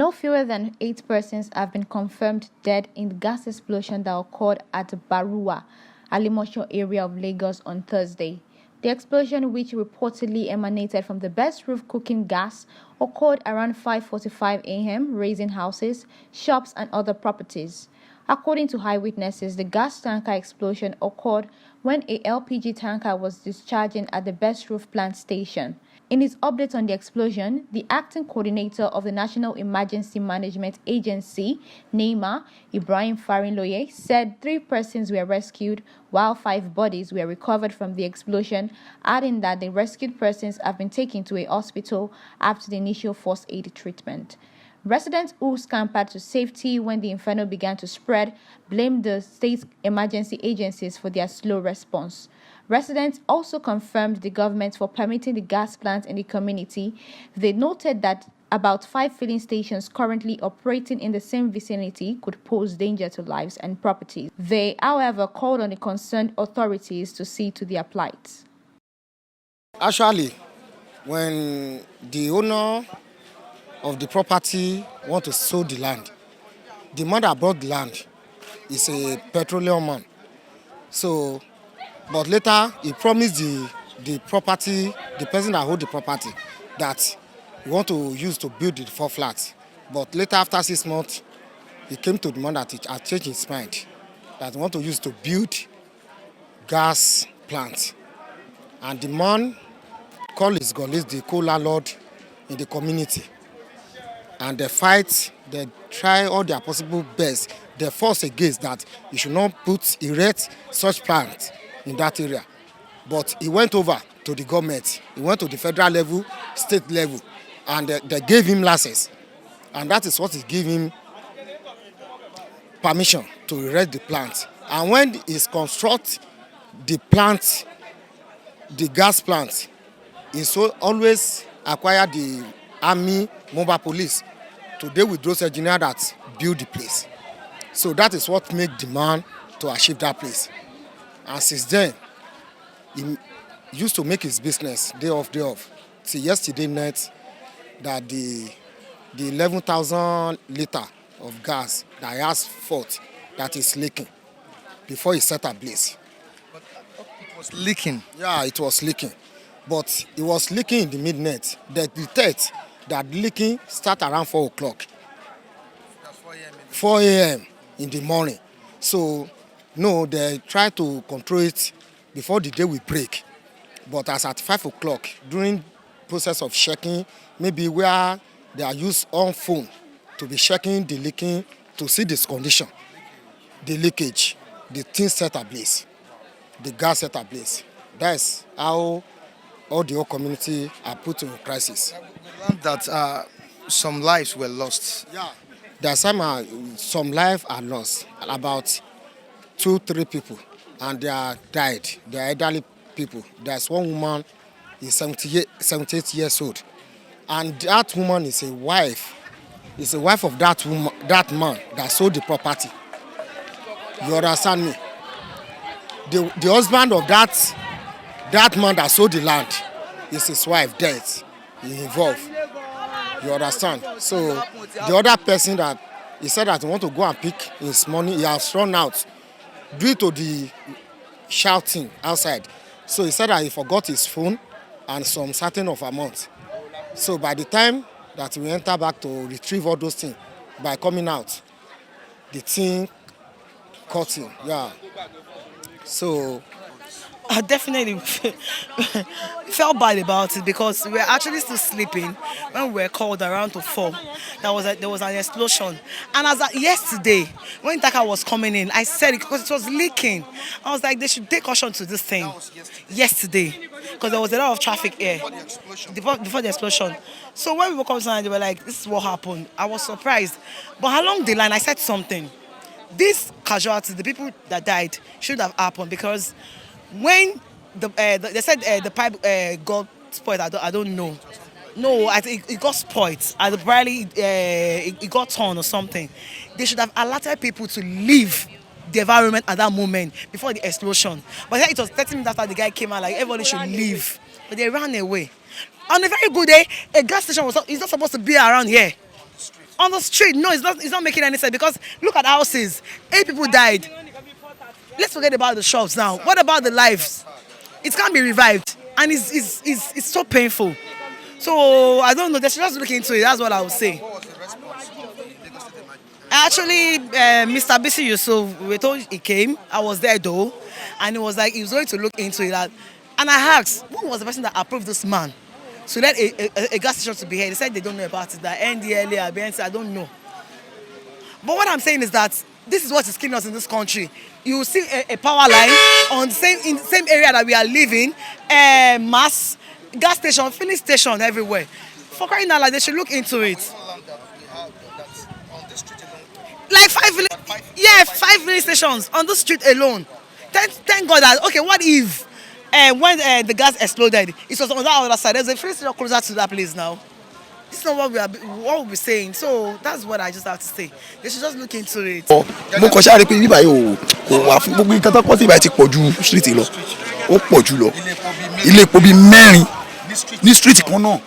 No fewer than 8 persons have been confirmed dead in the gas explosion that occurred at Baruwa, Alimosho area of Lagos on Thursday. The explosion, which reportedly emanated from the best roof cooking gas, occurred around 5:45 a.m., raising houses, shops, and other properties. According to eyewitnesses, the gas tanker explosion occurred when a LPG tanker was discharging at the Best Roof plant station. In his update on the explosion, the acting coordinator of the National Emergency Management Agency, NEMA, Ibrahim Farinloye, said 3 persons were rescued while 5 bodies were recovered from the explosion, adding that the rescued persons have been taken to a hospital after the initial first aid treatment. Residents who scampered to safety when the inferno began to spread blamed the state emergency agencies for their slow response. Residents also confirmed the government for permitting the gas plant in the community. They noted that about 5 filling stations currently operating in the same vicinity could pose danger to lives and properties. They, however, called on the concerned authorities to see to their plight. Actually, when the owner of the property want to sell the land, the man that bought the land is a petroleum man. So, but later he promised the property, the person that hold the property, that he want to use to build the 4 flats. But later, after 6 months, he came to the man that he had changed his mind, that he want to use to build gas plant. And the man called his colleagues, the co-landlord in the community. And they fight, they try all their possible best. They force against that you should not erect such plant in that area. But he went over to the government. He went to the federal level, state level, and they gave him license. And that is what is giving him permission to erect the plant. And when he construct the plant, the gas plant, he always acquire the army mobile police to deal with those engineers that build the place. So that is what made the man to achieve that place. And since then, he used to make his business day off. Till yesterday night, that the 11,000 liter of gas that he has fought, that is leaking before he set ablaze. But it was leaking? Yeah, it was leaking. But it was leaking in the midnight. They detect that leaking start around 4 o'clock. That's 4 a.m. 4 a.m. in the morning. So, no, they try to control it before the day will break. But as at 5 o'clock, during process of checking, maybe where they are used on phone to be checking the leaking to see this condition, the leakage, the thing set ablaze, the gas set ablaze. That's how all the whole community are put in crisis. We learned that some lives were lost. Yeah, there's some lives are lost, about 2-3 people, and they are died. They are elderly people. There's one woman, is 78 years old, and that woman is a wife. Is a wife of that woman, that man that sold the property. You understand me? The husband of that man that sold the land is his wife dead. He involved. You understand? So the other person that he said that he want to go and pick his money, he has run out due to the shouting outside. So he said that he forgot his phone and some certain of amount. So by the time that we enter back to retrieve all those things, by coming out, the thing caught him. Yeah. So I definitely felt bad about it because we were actually still sleeping when we were called around to 4. There was an explosion. And as yesterday, when Taka was coming in, I said it because it was leaking. I was like, they should take caution to this thing. That was Yesterday. Because there was a lot of traffic here. Before the explosion. So when we woke up tonight, they were like, this is what happened. I was surprised. But along the line, I said something. This casualty, the people that died, should have happened because when they said the pipe got spoiled, I don't know. No, I think it got spoiled. Probably it got torn or something. They should have alerted people to leave the environment at that moment before the explosion. But then it was 30 minutes after the guy came out, like everybody should leave. But they ran away. On a very good day, a gas station is not supposed to be around here. On the street, no, it's not making any sense because look at houses. 8 people died. Let's forget about the shops now. What about the lives? It can't be revived. And it's so painful. So I don't know. They should just look into it. That's what I would say. Actually, Mr. Bisi Yusuf, we were told he came. I was there though. And he was like, he was going to look into it. And I asked, who was the person that approved this man? So let a gas station to be here. They said they don't know about it. That NDLA, BNC, I don't know. But what I'm saying is that this is what is killing us in this country. You will see a power line on in the same area that we are living, mass gas station, filling station everywhere. For crying out loud, they should look into it. Like 5 filling stations on the street alone. Thank God that, okay, what if when the gas exploded, it was on that other side. There's a filling station closer to that place now. This is not what we're saying. So that's what I just have to say. They should just look into it. Mo kàn ṣáà rí pé bíbá yìí kò wà fún gbogbo nǹkan tó kọ́ sí ibà ti pọ̀ ju street lọ. Ó pọ̀ jù lọ. Ilé epo bíi 4 ní street kan náà.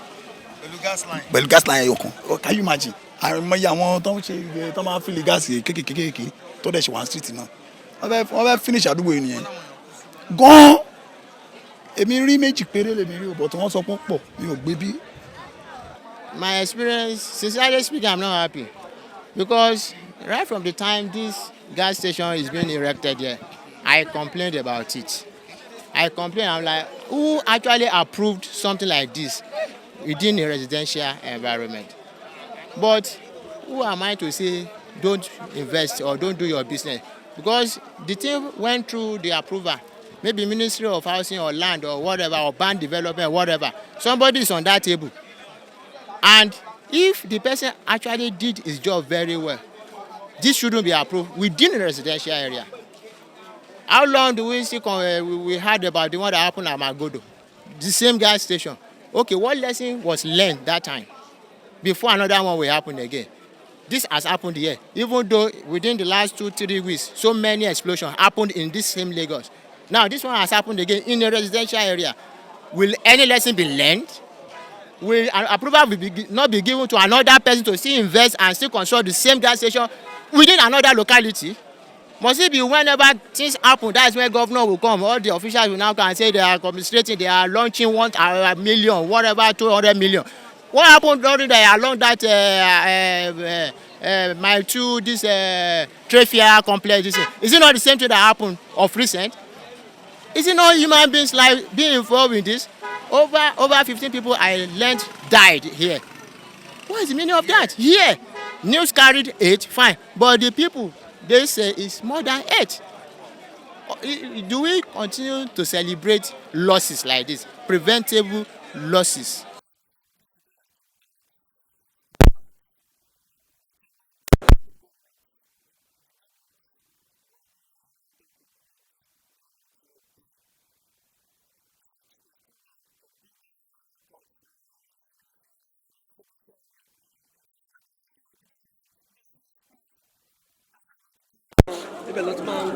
Pẹ̀lú gas line ẹyọ kan. Can you imagine? Àìmọye àwọn tó ń ṣe tó máa ń fìlì gáàsì kéékèèké tó dẹ̀ ṣe wà ní street náà. Wọ́n fẹ́ finish àdúgbò yìí nìyẹn. Gan-an èmi rí méjì péré lèmi rí but wọ́n sọ pé ó pọ̀ mi ò gbé bí. My experience, sincerely speaking, I'm not happy because right from the time this gas station is being erected here, I complained about it. I'm like, who actually approved something like this within a residential environment? But who am I to say don't invest or don't do your business? Because the thing went through the approval, maybe Ministry of Housing or Land or whatever, or Ban Development, whatever. Somebody is on that table. And if the person actually did his job very well, this shouldn't be approved within a residential area. How long do we see we heard about the one that happened at Magodo? The same gas station. Okay, what lesson was learned that time before another one will happen again? This has happened here. Even though within the last 2-3 weeks, so many explosions happened in this same Lagos. Now, this one has happened again in a residential area. Will any lesson be learned? Will approval not be given to another person to still invest and still construct the same gas station within another locality? Must it be whenever things happen, that's when governor will come, all the officials will now come and say they are administrating, they are launching 1 million, whatever, 200 million. What happened along that mile 2, this trade fair complex? Is it not the same thing that happened of recent? Is it not human beings like being involved in this? Over 15 people I learned died here. What is the meaning of that? Here, news carried 8, fine. But the people, they say it's more than 8. Do we continue to celebrate losses like this? Preventable losses. ibẹ̀ lọ tí máa ń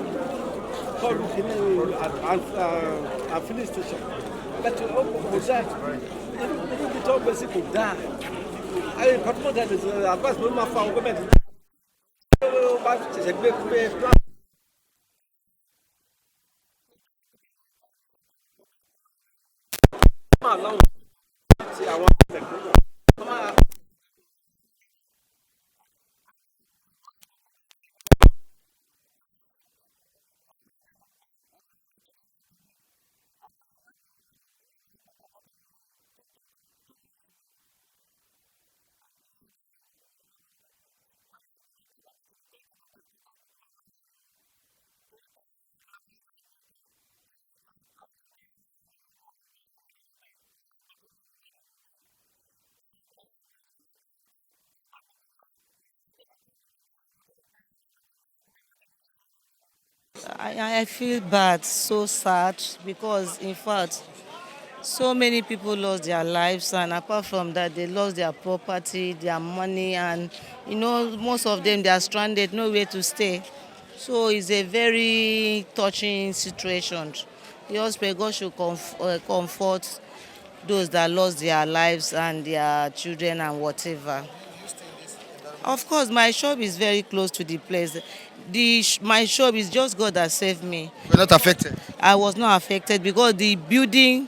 kọ́ọ̀lù kìíní filling station bẹ́ẹ̀ ó kò dáa níbi tó gbé sí kò dáa ayé ìpàtúmọ̀ jáde advice ló máa fa àwọn gọ́ọ̀mẹ̀ntì ó bá ṣẹ̀ṣẹ̀ gbé plan. máa láwọn ti àwọn àgbẹ̀ I feel bad, so sad, because in fact, so many people lost their lives, and apart from that, they lost their property, their money, and most of them they are stranded, nowhere to stay. So it's a very touching situation. The hospital God should comfort those that lost their lives and their children and whatever. Of course, my shop is very close to the place. My shop is just God that saved me. You're not affected. I was not affected because the building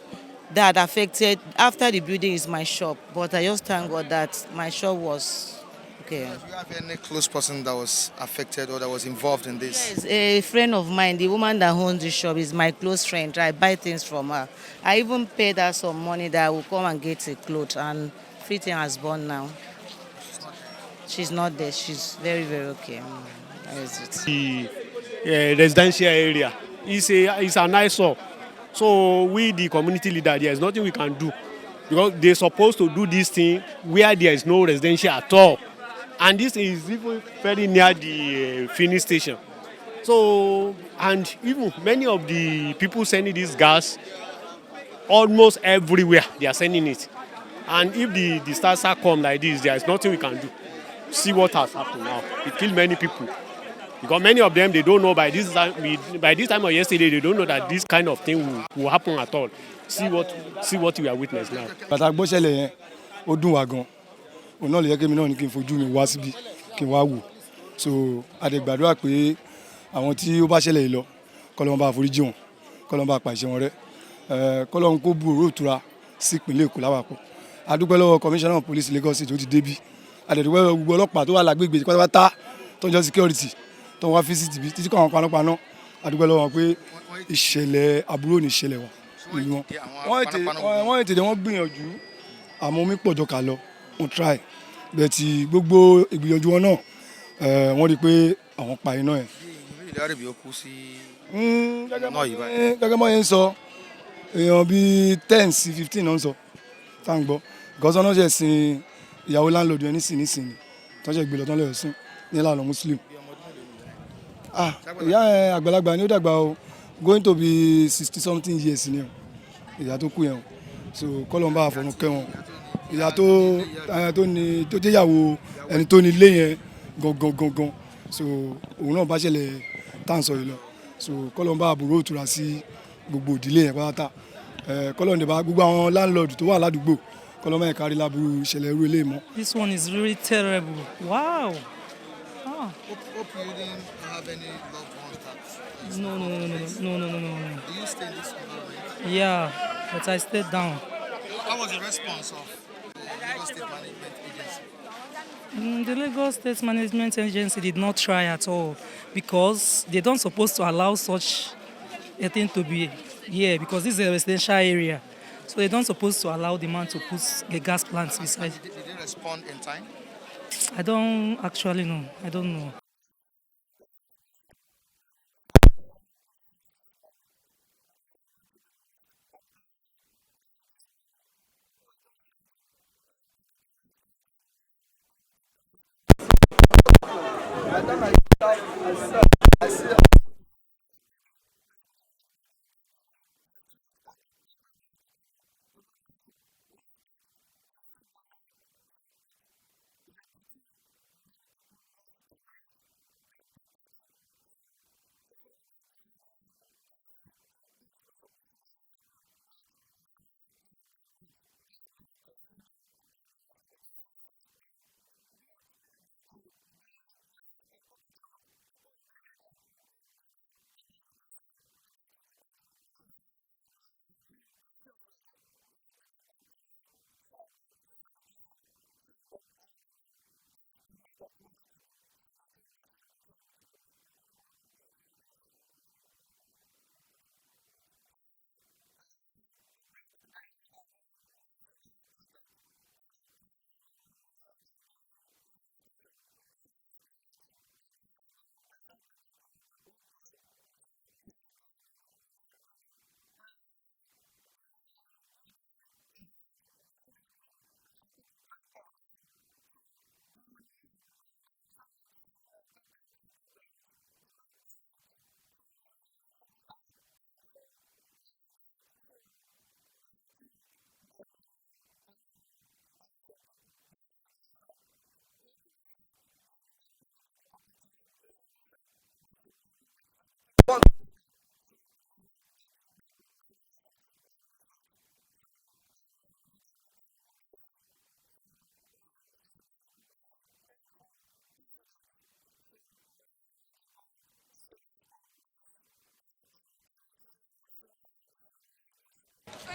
that affected after the building is my shop. But I just thank God that my shop was okay. Do you have any close person that was affected or that was involved in this? Yes, a friend of mine, the woman that owns the shop, is my close friend. I buy things from her. I even paid her some money that I will come and get a clothes, and everything has gone now. She's not there. She's very, very okay. That is it. Residential area. It's an eyesore. So we, the community leader, there is nothing we can do because they're supposed to do this thing where there is no residential at all, and this is even very near the filling station. So and even many of the people sending this gas, almost everywhere they are sending it, and if the disaster come like this, there is nothing we can do. See what has happened now. It killed many people. Because many of them, they don't know by this time or yesterday, they don't know that this kind of thing will happen at all. See what we are witnessing now. bàtà gbọ́sẹ̀lẹ̀ yẹn ó dùn wá gan òun náà lè yẹ kémi náà ní kí n fojú mi wá síbi kí n wá wò so àdègbàdúrà pé àwọn tí ó bá ṣẹlẹ̀ yìí lọ kọ́lọ́n bá foríjì wọn kọ́lọ́n bá pàṣẹ wọn rẹ́ kọ́lọ́n kó bu òró ìtura sí ìpínlẹ̀ Èkó lápapọ̀ adúpẹ́ lọ́wọ́ commissioner of police Lagos State tó ti débí àdèdúpẹ́ lọ́wọ́ gbogbo ọlọ́pàá tó wà lágbègbè pátápátá tó ń jọ security tó ń wá fíṣítì bí títí kọ́ àwọn panápaná adúpẹ́ lọ́wọ́ pé ìṣẹ̀lẹ̀ àbúrò ní ìṣẹ̀lẹ̀ wọn nílùú wọn wọ́n ètè wọ́n gbìyànjú àmọ́ omi pọ̀jọ kà lọ wọ́n try bẹ́ẹ̀ ti gbogbo ìgbìyànjú wọn náà wọ́n rí i pé àwọn pa iná yẹn. gẹ́gẹ́ mọ́ yẹn ń sọ èèyàn bíi 10 sí 15 náà ń sọ tá à ń gbọ́ gọ́sọ́ náà ṣe sin ìyàwó láńlọ́ọ̀dù yẹn nísìnyí tó ṣe gbé lọ tán lọ́yọ̀ sún nílànà muslim. ìyá ẹ àgbàlagbà ni ó dàgbà o going to be 60 something years ni o ìyá tó kú yẹn o so kọ́lọ́mbà àfọ̀run kẹ́ wọn ìyá tó jẹ́yàwó ẹni tó ní ilé yẹn gangan so òun náà bá ṣẹlẹ̀ tá à ń sọ yìí lọ so kọ́lọ́mbà àbúrò òtura sí gbogbo ìdílé yẹn pátá kọ́lọ́ndẹ̀bá gbogbo àwọn láńlọ́ọ̀dù tó wà ládùúgbò kọ́lọ́mọ ẹ̀ka rí láburú ìṣẹ̀lẹ̀ irú ilé mọ́. This one is really terrible. Wow. Hope you didn't have any loved ones that... No. Do you stay in this environment? Yeah, but I stayed down. How was the response of the Lagos State Management Agency? The Lagos State Management Agency did not try at all because they don't supposed to allow such a thing to be here because this is a residential area. So they don't supposed to allow the man to put the gas plants beside. Did they respond in time? I don't actually know. I don't know.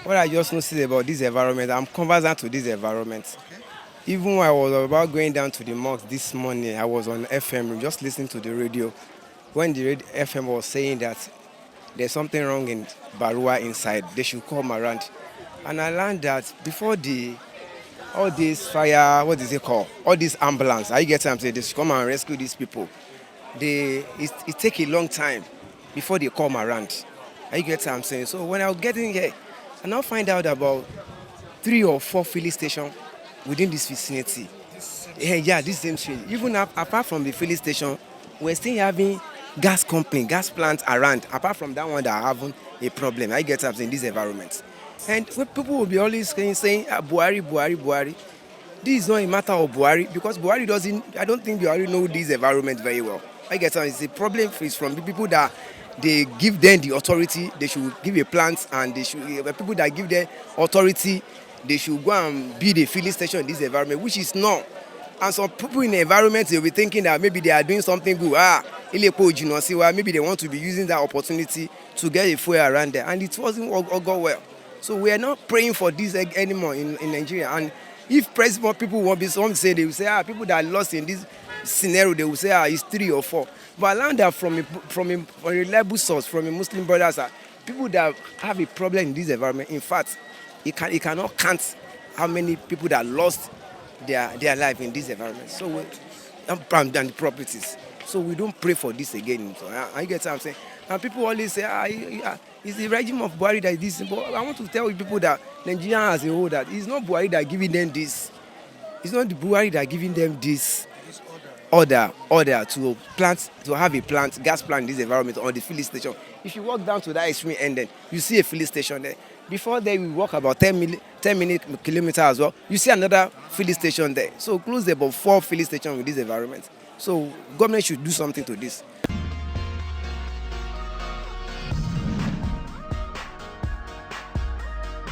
what I just noticed about this environment, I'm conversant to this environment. Okay. Even when I was about going down to the mosque this morning, I was on FM just listening to the radio. When the FM was saying that there's something wrong in Baruwa inside, they should come around. And I learned that before all this fire, what is it called? All this ambulance, I get time say they should come and rescue these people. It take a long time before they come around. I get what I'm saying. So when I was getting here, I now find out about 3 or 4 filling stations within this vicinity. This same street. Even apart from the filling station, we're still having gas company, gas plants around. Apart from that one that are having a problem, I get what I'm saying, in this environment. And people will be always saying Buhari, Buhari, Buhari. This is not a matter of Buhari because Buhari I don't think Buhari know this environment very well. I get what I'm saying. The problem is from the people that they give them the authority, they should give a plant, and they should people that give them authority, they should go and build a filling station in this environment, which is not. And some people in the environment, they'll be thinking that maybe they are doing something good. Maybe they want to be using that opportunity to get a fuel around there. And it wasn't all go well. So we are not praying for this anymore in Nigeria. And if people want to say, they will say, people that are lost in this scenario, they will say, it's 3 or 4. But I learned that from a reliable source, from a Muslim brothers, people that have a problem in this environment, in fact, it cannot count how many people that lost their life in this environment. So and the properties. So we don't pray for this again. So I get what I'm saying. And people always say, it's the regime of Buhari that is this. But I want to tell people that Nigeria as a whole, that it's not Buhari that giving them this. It's not the Buhari that giving them this order to have a gas plant in this environment or the filling station. If you walk down to that extreme end, then you see a filling station there. Before there, we walk about 10 kilometers as well. You see another filling station there. So close about 4 filling stations with this environment. So government should do something to this.